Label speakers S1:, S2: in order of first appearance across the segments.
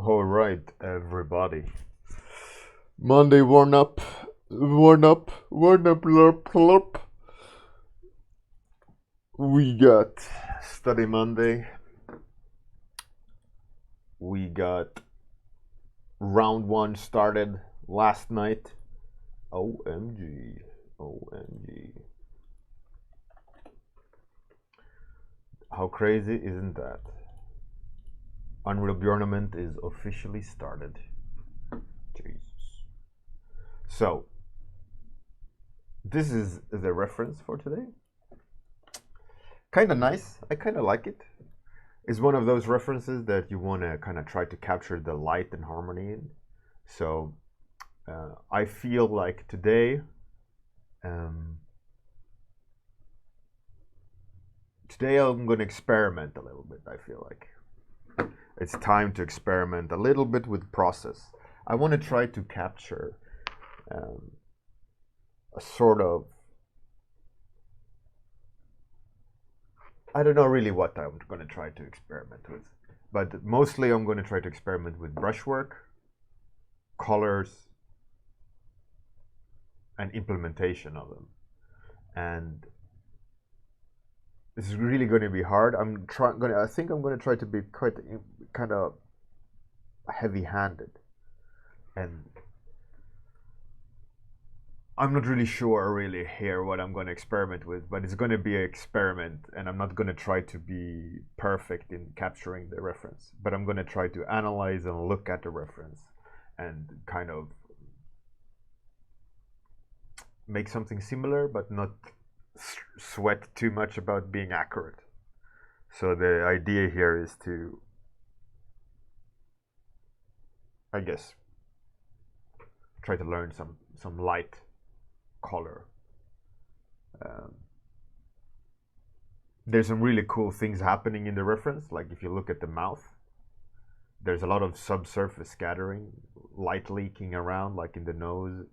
S1: All right, everybody. Monday warm up, lurp, lurp. We got study Monday. We got round one started last night. OMG, OMG. How crazy isn't that? Unreal Bjorn is officially started. Jesus. So, this is the reference for today. Kind of nice. I kind of like it. It's one of those references that you want to kind of try to capture the light and harmony in. So, I feel like today, today I'm going to experiment a little bit, I feel like. It's time to experiment a little bit with process. I want to try to capture a sort of, I don't know really what I'm going to try to experiment with, but mostly I'm going to try to experiment with brushwork, colors, and implementation of them. And this is really going to be hard. I think I'm going to try to be quite kind of heavy-handed, and I'm not really sure really here what I'm going to experiment with, but it's going to be an experiment, and I'm not going to try to be perfect in capturing the reference, but I'm going to try to analyze and look at the reference and kind of make something similar, but not sweat too much about being accurate. So the idea here is to, I guess, try to learn some light color. There's some really cool things happening in the reference. Like if you look at the mouth, there's a lot of subsurface scattering, light leaking around, like in the nose,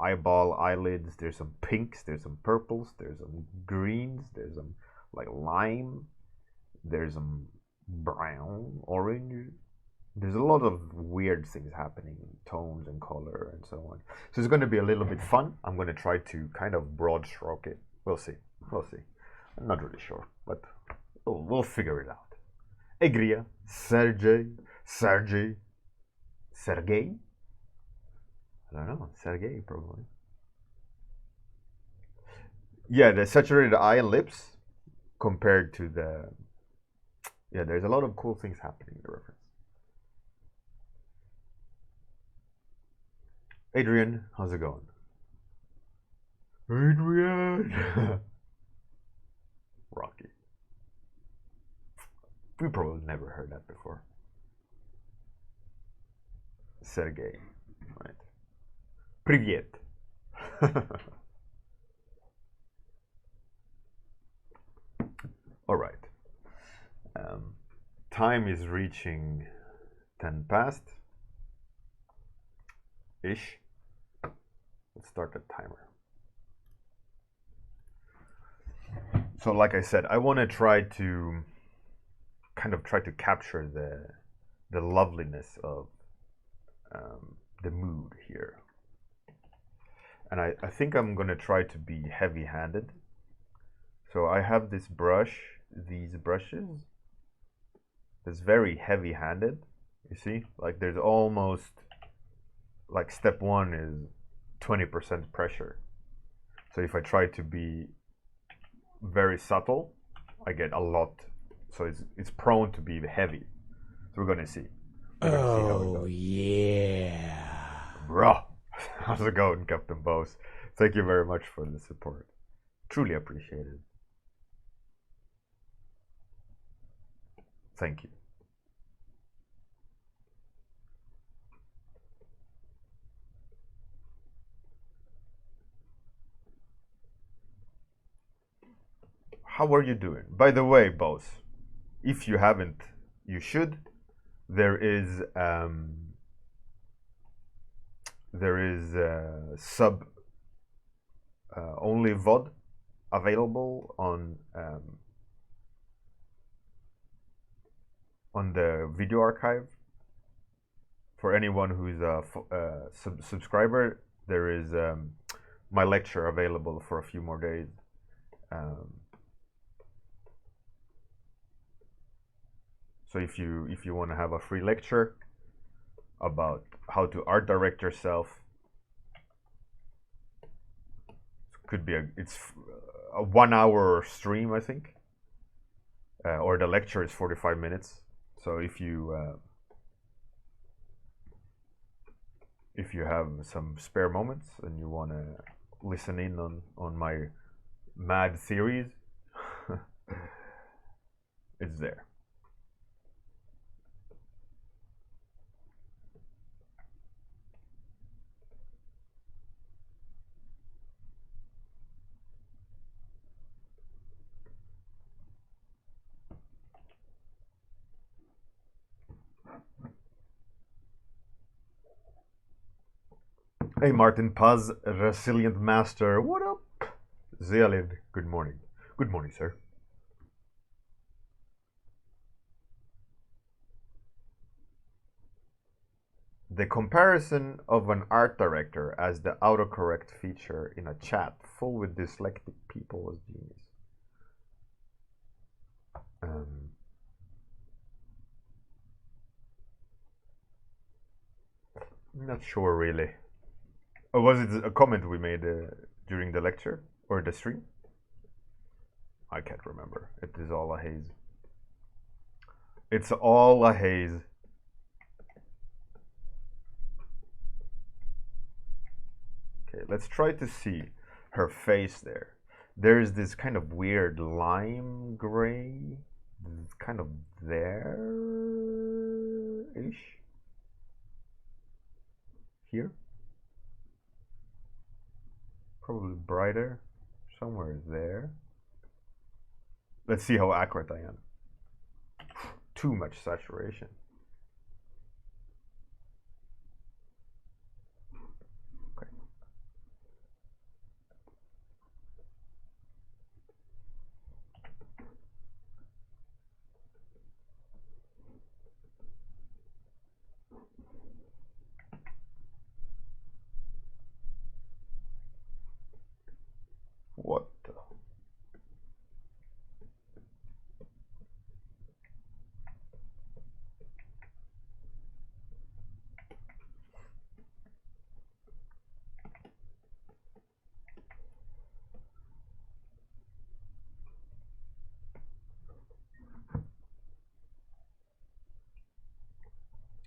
S1: eyeball, eyelids. There's some pinks, there's some purples, there's some greens, there's some like lime, there's some brown, orange. There's a lot of weird things happening, tones and color and so on. So it's going to be a little bit fun. I'm going to try to kind of broad stroke it. We'll see. We'll see. I'm not really sure, but we'll figure it out. Egria, Sergey. I don't know, Sergey probably. Yeah, the saturated eye and lips compared to the. Yeah, there's a lot of cool things happening in the reference. Adrian, how's it going? Adrian! Rocky. We probably never heard that before. Sergey, right. Привет. All right. Time is reaching 10 past. Ish. Let's start the timer. So like I said, I want to try to capture the loveliness of the mood here. And I think I'm going to try to be heavy-handed. So I have these brushes. It's very heavy-handed. You see? Like there's almost, like step one is 20% pressure. So if I try to be very subtle, I get a lot. So it's prone to be heavy. So we're going to see. We're gonna see how it goes.
S2: Yeah.
S1: Bruh. How's it going, Captain Boss? Thank you very much for the support. Truly appreciated. Thank you. How are you doing? By the way, boss, if you haven't, you should. There is sub only VOD available on the video archive for anyone who's a subscriber, there is my lecture available for a few more days. So if you want to have a free lecture about how to art direct yourself, could be it's a 1 hour stream, I think, or the lecture is 45 minutes. So if you have some spare moments and you want to listen in on my mad theories, it's there. Hey Martin Paz, Resilient Master, what up? Zealid, good morning. Good morning, sir. The comparison of an art director as the autocorrect feature in a chat full with dyslexic people is genius. I'm not sure really. Or was it a comment we made during the lecture or the stream? I can't remember. It is all a haze. It's all a haze. Okay, let's try to see her face there. There's this kind of weird lime gray, kind of there-ish. Here. Probably brighter, somewhere there. Let's see how accurate I am. Too much saturation. Okay. What the?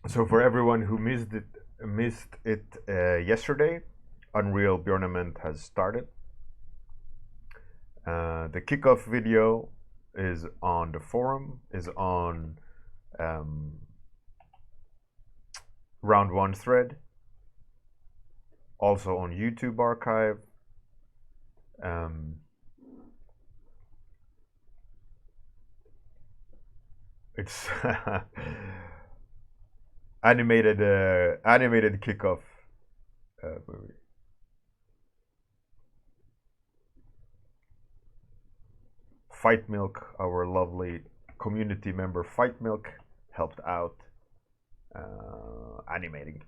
S1: So for everyone who missed it yesterday, Unreal Bjorn has started. The kickoff video is on the forum, is on round one thread, also on YouTube archive. It's animated kickoff movie. Fight Milk, our lovely community member Fight Milk, helped out animating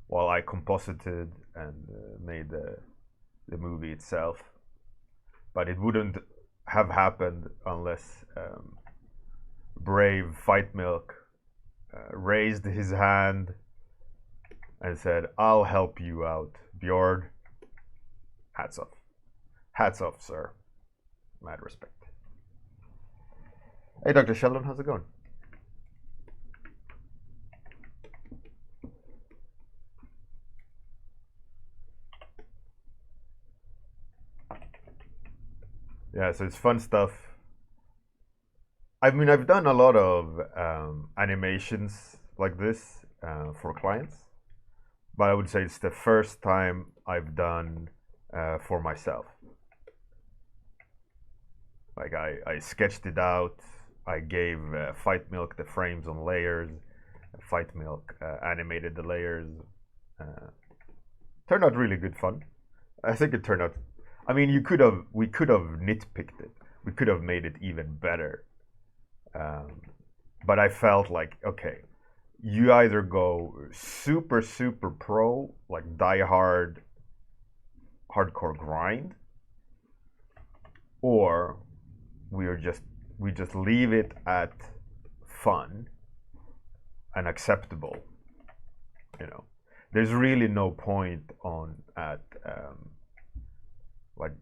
S1: while I composited and made the movie itself. But it wouldn't have happened unless brave Fight Milk raised his hand and said, "I'll help you out, Bjorn." Hats off. Hats off, sir. Mad respect. Hey, Dr. Sheldon, how's it going? Yeah, so it's fun stuff. I mean, I've done a lot of animations like this for clients, but I would say it's the first time I've done for myself. Like I sketched it out. I gave Fight Milk the frames on layers. Fight Milk animated the layers. Turned out really good fun. I think it turned out. I mean, we could have nitpicked it. We could have made it even better. But I felt like, okay, you either go super pro, like die hard, hardcore grind, or we just leave it at fun and acceptable. You know, there's really no point on at like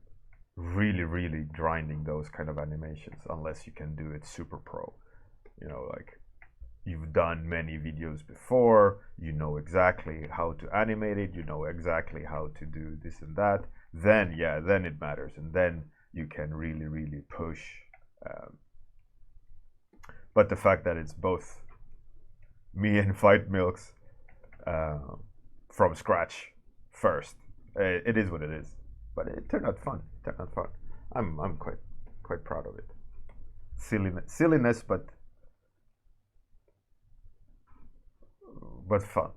S1: really grinding those kind of animations unless you can do it super pro. You know, like you've done many videos before, you know exactly how to animate it, you know exactly how to do this and that, then yeah, then it matters, and then you can really push. But the fact that it's both me and Fight Milks from scratch first, it is what it is. But it turned out fun. It turned out fun. I'm quite proud of it. Silliness, but fun.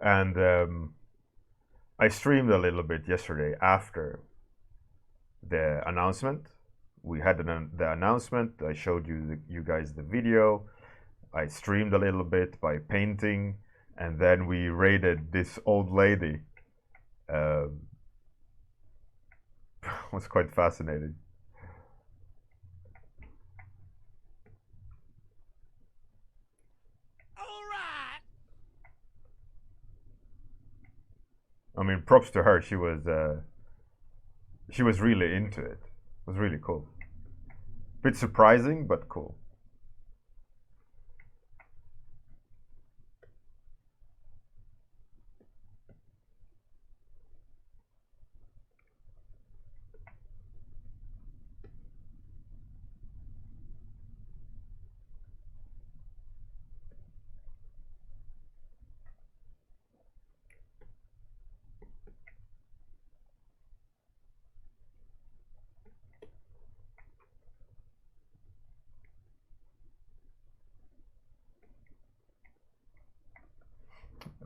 S1: And I streamed a little bit yesterday after the announcement. We had the announcement. I showed you guys the video. I streamed a little bit by painting, and then we raided this old lady. Was quite fascinating.
S2: All right.
S1: I mean, props to her. She was really into it. It was really cool. Bit surprising, but cool.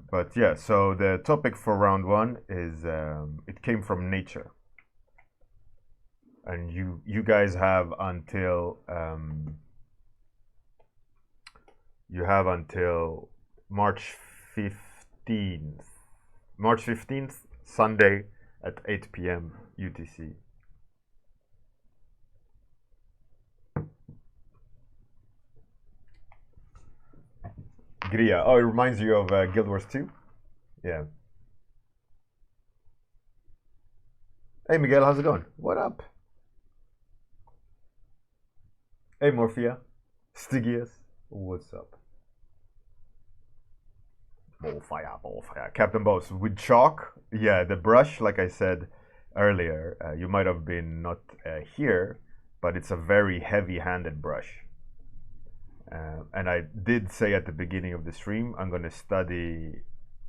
S1: But yeah, so the topic for round one is it came from nature, and you guys have until March 15th, March 15th, Sunday at 8 p.m. UTC. Gria. Oh, it reminds you of Guild Wars 2? Yeah. Hey, Miguel, how's it going? What up? Hey, Morphia. Stygius. What's up? Ball fire. Captain Boss. With chalk, yeah, the brush, like I said earlier, you might have been not here, but it's a very heavy-handed brush. And I did say at the beginning of the stream, I'm going to study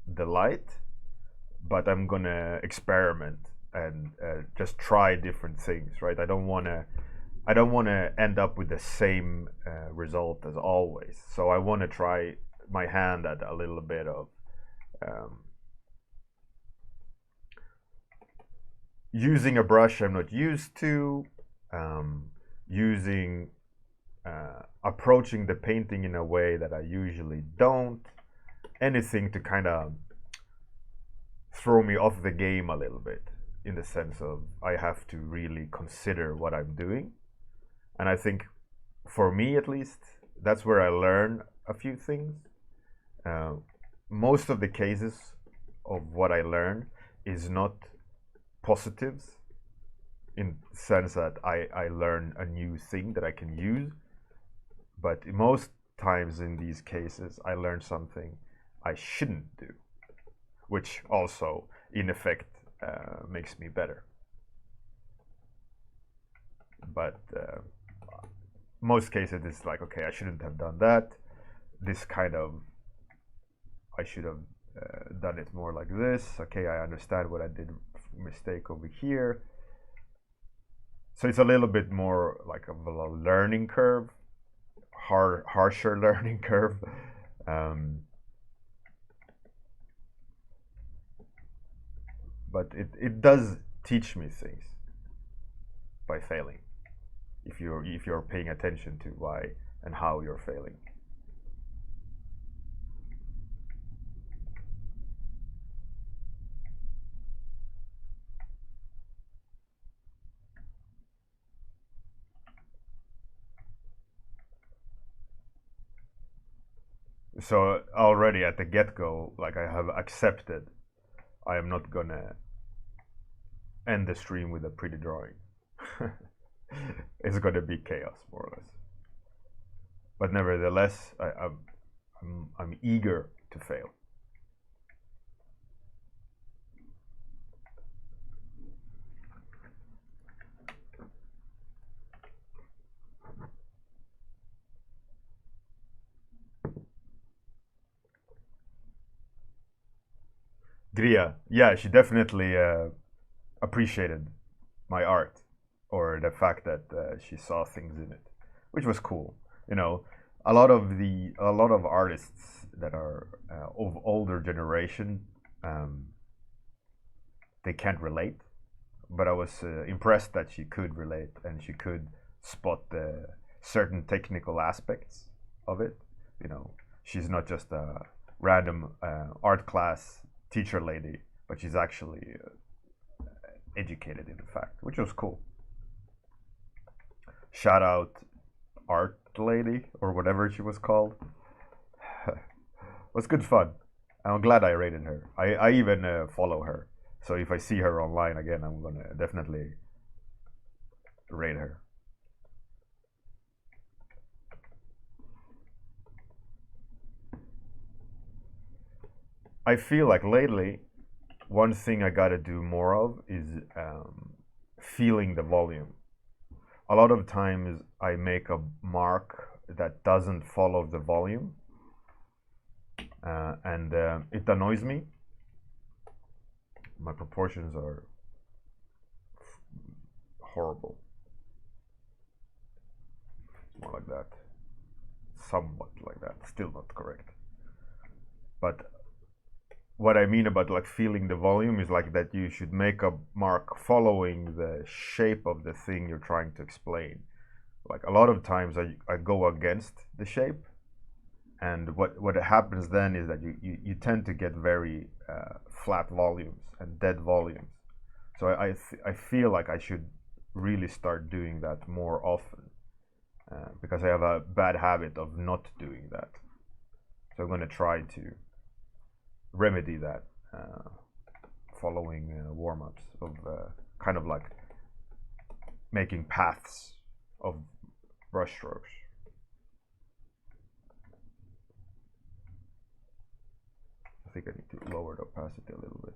S1: the light, but I'm going to experiment and just try different things, right? I don't want to end up with the same result as always. So I want to try my hand at a little bit of using a brush I'm not used to, using approaching the painting in a way that I usually don't. Anything to kind of throw me off the game a little bit, in the sense of I have to really consider what I'm doing. And I think for me at least, that's where I learn a few things. Most of the cases of what I learn is not positives, in the sense that I learn a new thing that I can use. But most times in these cases, I learn something I shouldn't do, which also, in effect, makes me better. But most cases, it's like, okay, I shouldn't have done that. This kind of, I should have done it more like this. Okay, I understand what I did mistake over here. So it's a little bit more like of a learning curve, harsher learning curve. But it does teach me things by failing, if you're paying attention to why and how you're failing. So already at the get-go, like I have accepted I am not gonna end the stream with a pretty drawing. It's gonna be chaos, more or less. But nevertheless, I'm eager to fail. Gria, yeah, she definitely appreciated my art, or the fact that she saw things in it, which was cool. You know, a lot of artists that are of older generation, they can't relate. But I was impressed that she could relate and she could spot the certain technical aspects of it. You know, she's not just a random art class teacher lady, but she's actually educated in fact, which was cool. Shout out art lady or whatever she was called. It was good fun. I'm glad I rated her. I even follow her. So if I see her online again, I'm gonna definitely rate her. I feel like lately, one thing I gotta do more of is feeling the volume. A lot of times I make a mark that doesn't follow the volume, and it annoys me. My proportions are horrible. More like that. Somewhat like that. Still not correct. But what I mean about like feeling the volume is like that you should make a mark following the shape of the thing you're trying to explain. Like a lot of times I go against the shape, and what happens then is that you tend to get very flat volumes and dead volumes. So I feel like I should really start doing that more often, because I have a bad habit of not doing that. So I'm going to try to remedy that, following warm-ups of kind of like making paths of brush strokes. I think I need to lower the opacity a little bit.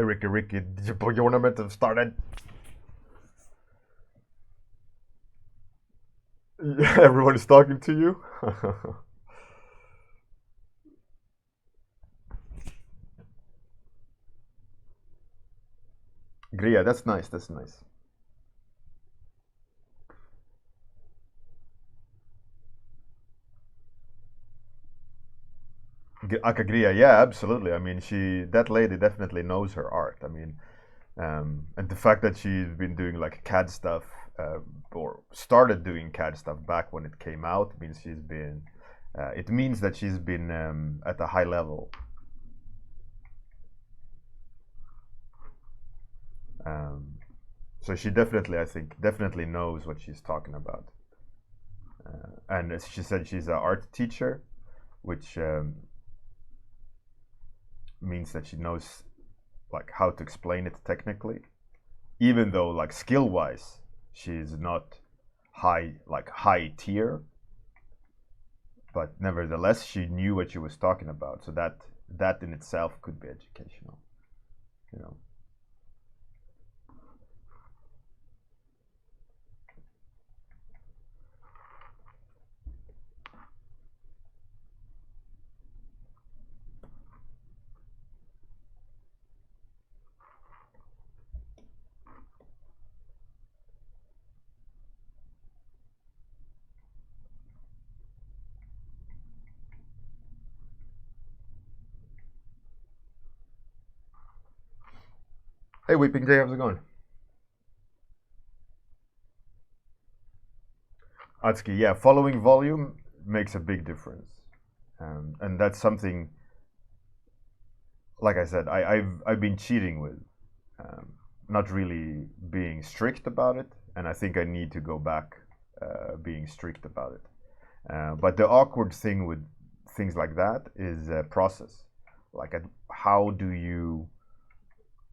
S1: Ricky, did your Bjorn have started? Everyone is talking to you. Gria, that's nice. That's nice. Akagria, yeah, absolutely. I mean, that lady definitely knows her art. I mean, and the fact that she's been doing like CAD stuff, or started doing CAD stuff back when it came out, means she's been. It means that she's been at a high level. So she definitely, I think, definitely knows what she's talking about. And as she said, she's an art teacher, which means that she knows like how to explain it technically, even though like skill wise she's not high tier, but nevertheless she knew what she was talking about, so that in itself could be educational, you know. Hey Weeping Jay, how's it going? Atsuki, yeah, following volume makes a big difference, and that's something, like I said, I've been cheating with, not really being strict about it, and I think I need to go back being strict about it. But the awkward thing with things like that is process. Like, how do you?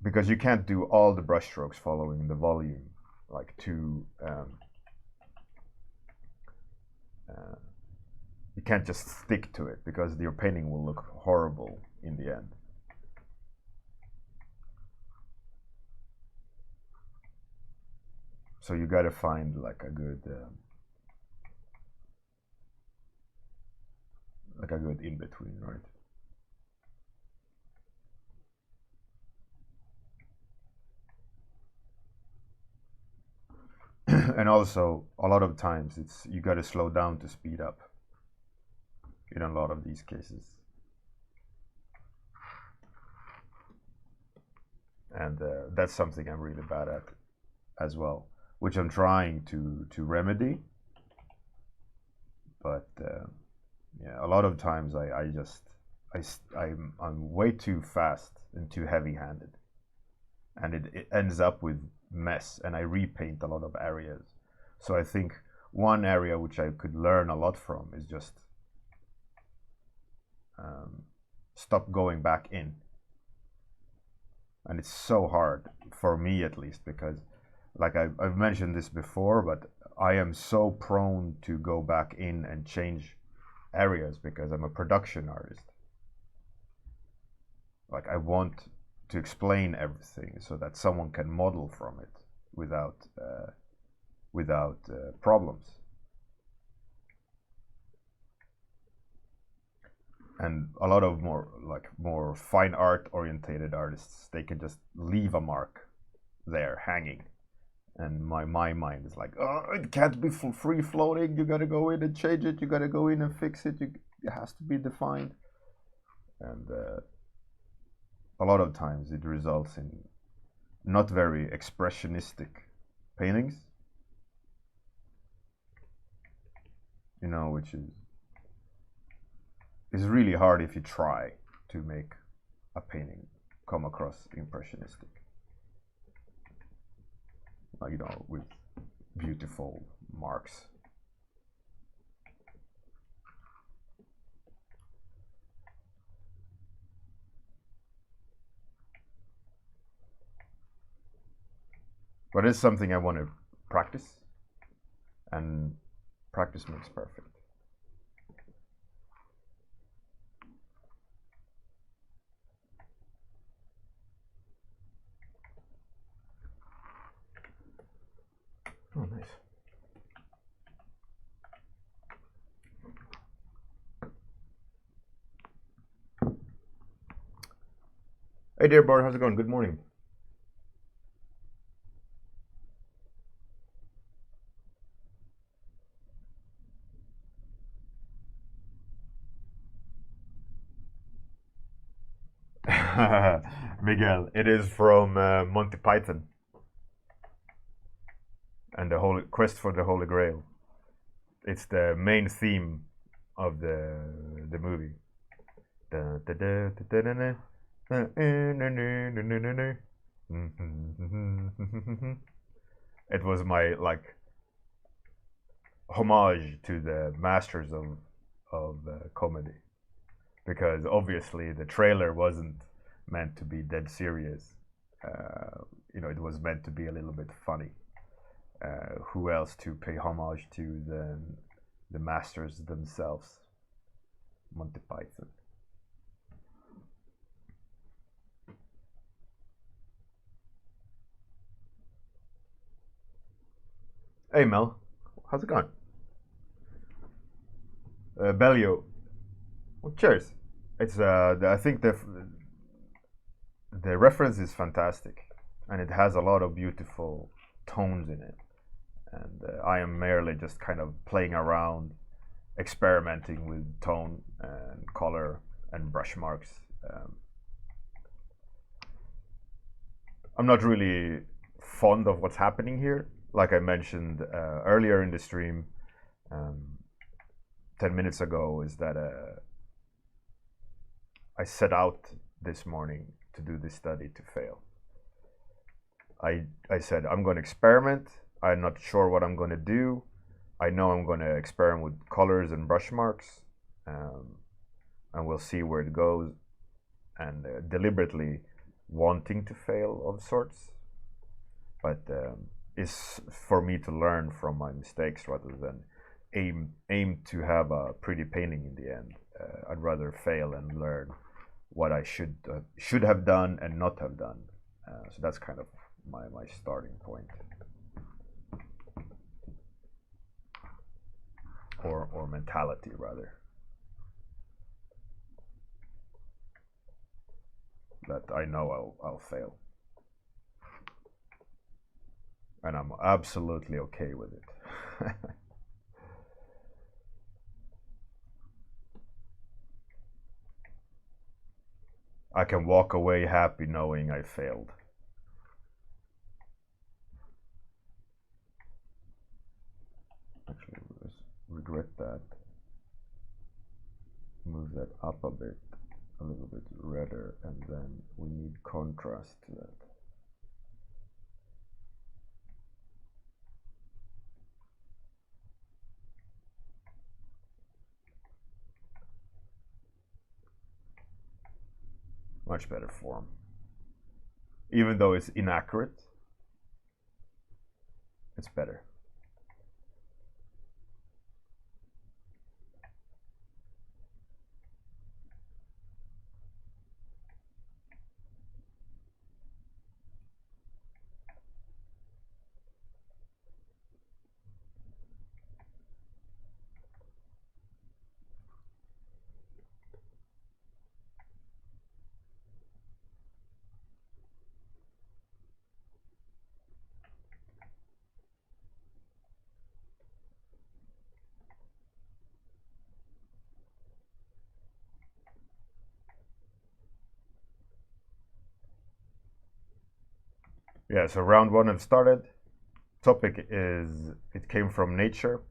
S1: Because you can't do all the brushstrokes following the volume, like to. You can't just stick to it because your painting will look horrible in the end. So you gotta find like a good in between, right? And also a lot of times it's you gotta slow down to speed up in a lot of these cases. And that's something I'm really bad at as well, which I'm trying to remedy. But yeah, a lot of times I'm way too fast and too heavy-handed, and it ends up with mess, and I repaint a lot of areas. So I think one area which I could learn a lot from is just stop going back in. And it's so hard for me, at least, because like I've mentioned this before, but I am so prone to go back in and change areas because I'm a production artist. Like I want to explain everything so that someone can model from it without problems. And a lot of more fine art orientated artists, they can just leave a mark there hanging, and my mind is like, oh, it can't be free floating, you gotta go in and change it, you gotta go in and fix it, it has to be defined. And a lot of times it results in not very expressionistic paintings, you know, which is really hard if you try to make a painting come across impressionistic, like, you know, with beautiful marks. But it's something I want to practice, and practice makes perfect. Oh, nice. Hey, dear Bart, how's it going? Good morning. Miguel, it is from Monty Python and the Holy Quest for the Holy Grail. It's the main theme of the movie. It was my like homage to the masters of comedy, because obviously the trailer wasn't meant to be dead serious. It was meant to be a little bit funny. Who else to pay homage to than the masters themselves, Monty Python. Hey Mel, how's it going? Bellio, well, cheers. It's I think the reference is fantastic, and it has a lot of beautiful tones in it. And I am merely just kind of playing around, experimenting with tone and color and brush marks. I'm not really fond of what's happening here. Like I mentioned earlier in the stream, 10 minutes ago, is that I set out this morning to do this study to fail. I said, I'm going to experiment. I'm not sure what I'm going to do. I know I'm going to experiment with colors and brush marks, and we'll see where it goes. And deliberately wanting to fail of sorts, but is for me to learn from my mistakes rather than aim to have a pretty painting in the end. I'd rather fail and learn what I should have done and not have done. So that's kind of my starting point, or mentality rather. That I know I'll fail, and I'm absolutely okay with it. I can walk away happy knowing I failed. Actually, let's regret that. Move that up a bit, a little bit redder, and then we need contrast to that. Much better form. Even though it's inaccurate, it's better. Yeah, so round one have started. Topic is, it came from nature.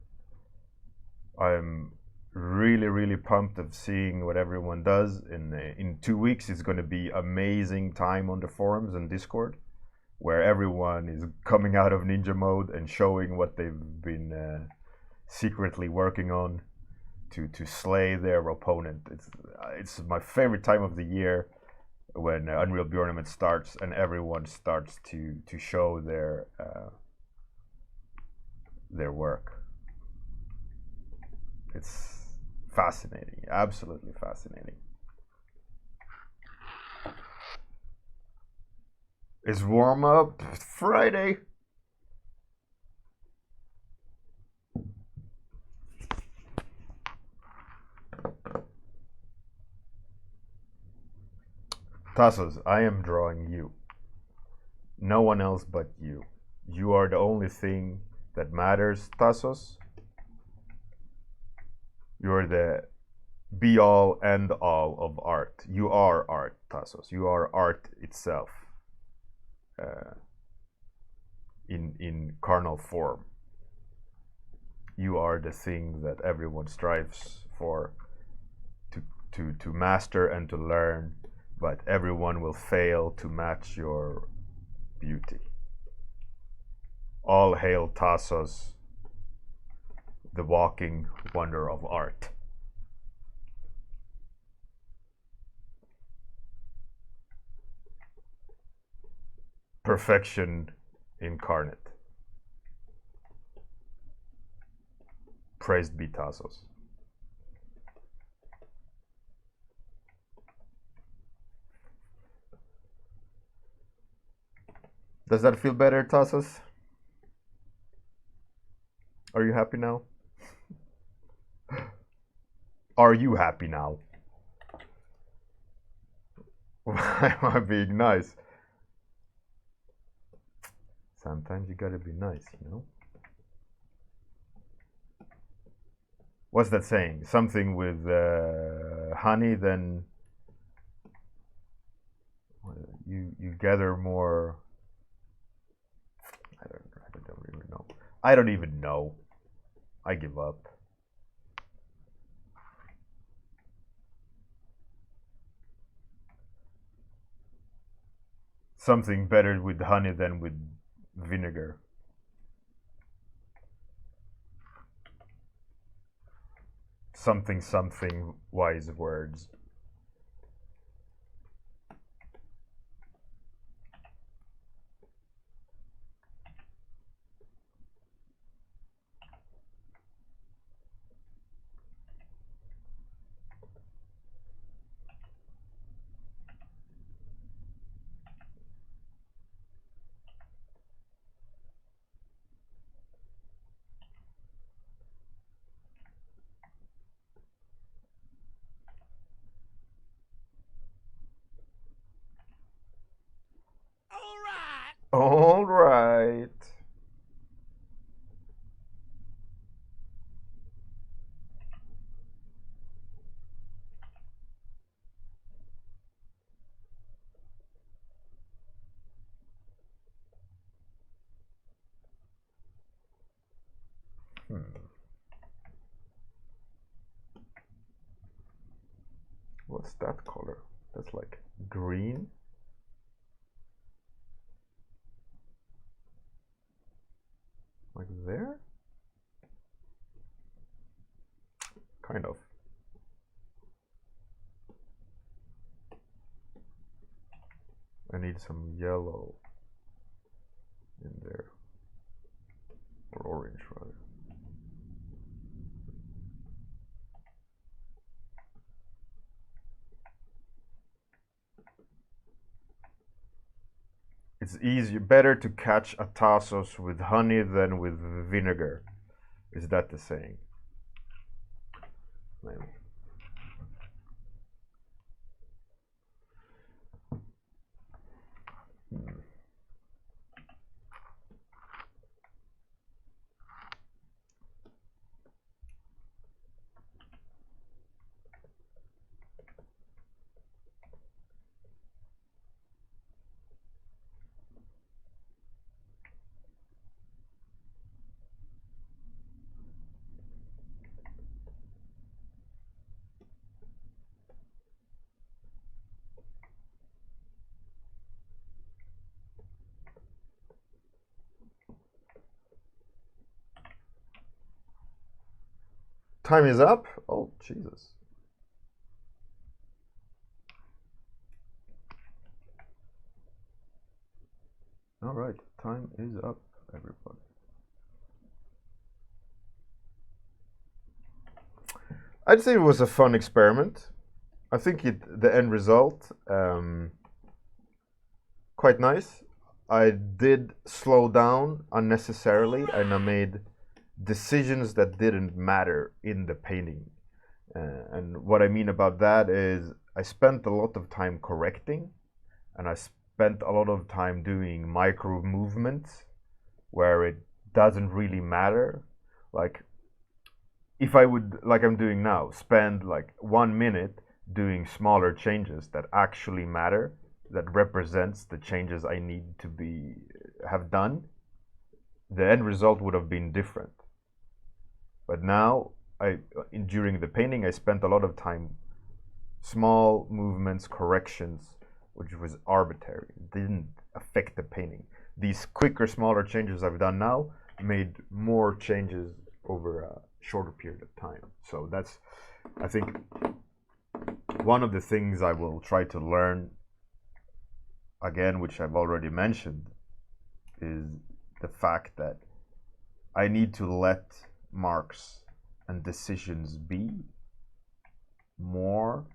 S1: I'm really pumped of seeing what everyone does. In 2 weeks, it's going to be amazing time on the forums and Discord, where everyone is coming out of ninja mode and showing what they've been secretly working on to slay their opponent. It's my favorite time of the year, when Unreal Bjorn starts and everyone starts to show their work. It's fascinating, absolutely fascinating. It's Warmup Friday. Tassos, I am drawing you. No one else but you. You are the only thing that matters, Tassos. You're the be all and all of art. You are art, Tassos. You are art itself, in carnal form. You are the thing that everyone strives for to master and to learn, but everyone will fail to match your beauty. All hail Tassos, the walking wonder of art. Perfection incarnate. Praised be Tassos. Does that feel better, Tassos? Are you happy now? Are you happy now? Why am I being nice? Sometimes you gotta be nice, you know? What's that saying? Something with honey, then you gather more. I don't even know. I don't even know. I give up. Something better with honey than with vinegar. Something wise words. All right. What's that color? That's like green. Like there? Kind of. I need some yellow in there. Or orange, rather. It's easier, better to catch a Tassos with honey than with vinegar. Is that the saying? Maybe. Time is up. Oh, Jesus. All right, time is up, everybody. I'd say it was a fun experiment. I think the end result, quite nice. I did slow down unnecessarily, and I made decisions that didn't matter in the painting. And what I mean about that is I spent a lot of time correcting, and I spent a lot of time doing micro movements where it doesn't really matter. Like if I would, like I'm doing now, spend like 1 minute doing smaller changes that actually matter, that represents the changes I need to have done, the end result would have been different. But now, during the painting, I spent a lot of time, small movements, corrections, which was arbitrary. It didn't affect the painting. These quicker, smaller changes I've done now made more changes over a shorter period of time. So that's, I think, one of the things I will try to learn, again, which I've already mentioned, is the fact that I need to let marks and decisions be more,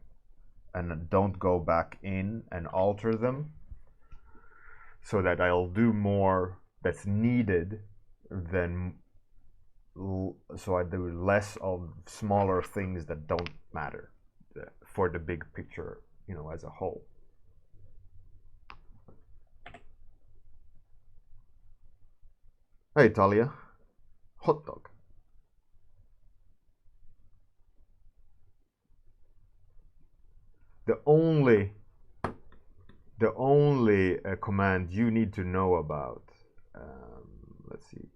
S1: and don't go back in and alter them, so that I'll do more that's needed than, so I do less of smaller things that don't matter for the big picture, you know, as a whole. Hey, Talia. Hot dog. The only command you need to know about, let's see,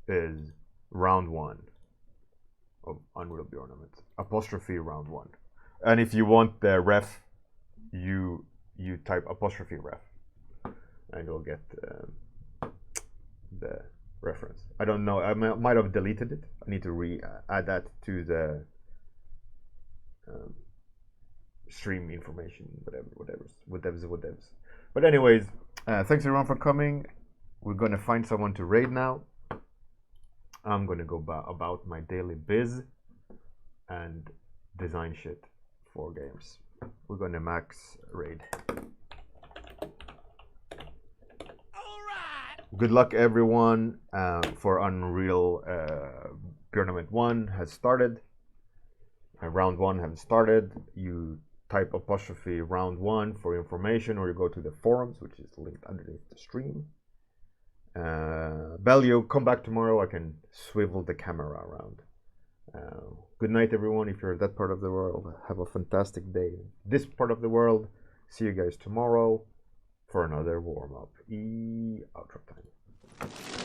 S1: is round 1 of Unreal Bjorn. Apostrophe round 1. And if you want the ref, you type apostrophe ref, and you'll get the reference. I don't know. I might have deleted it. I need to add that to the stream information, whatever. But anyways, thanks everyone for coming. We're gonna find someone to raid now. I'm gonna go about my daily biz and design shit for games. We're gonna max raid. Good luck everyone for Unreal. Tournament 1 has started. Round 1 has started. You type apostrophe round 1 for information, or you go to the forums, which is linked underneath the stream. Bellio, come back tomorrow. I can swivel the camera around. Good night everyone. If you're that part of the world, have a fantastic day. This part of the world, see you guys tomorrow for another warm-up. Outro time.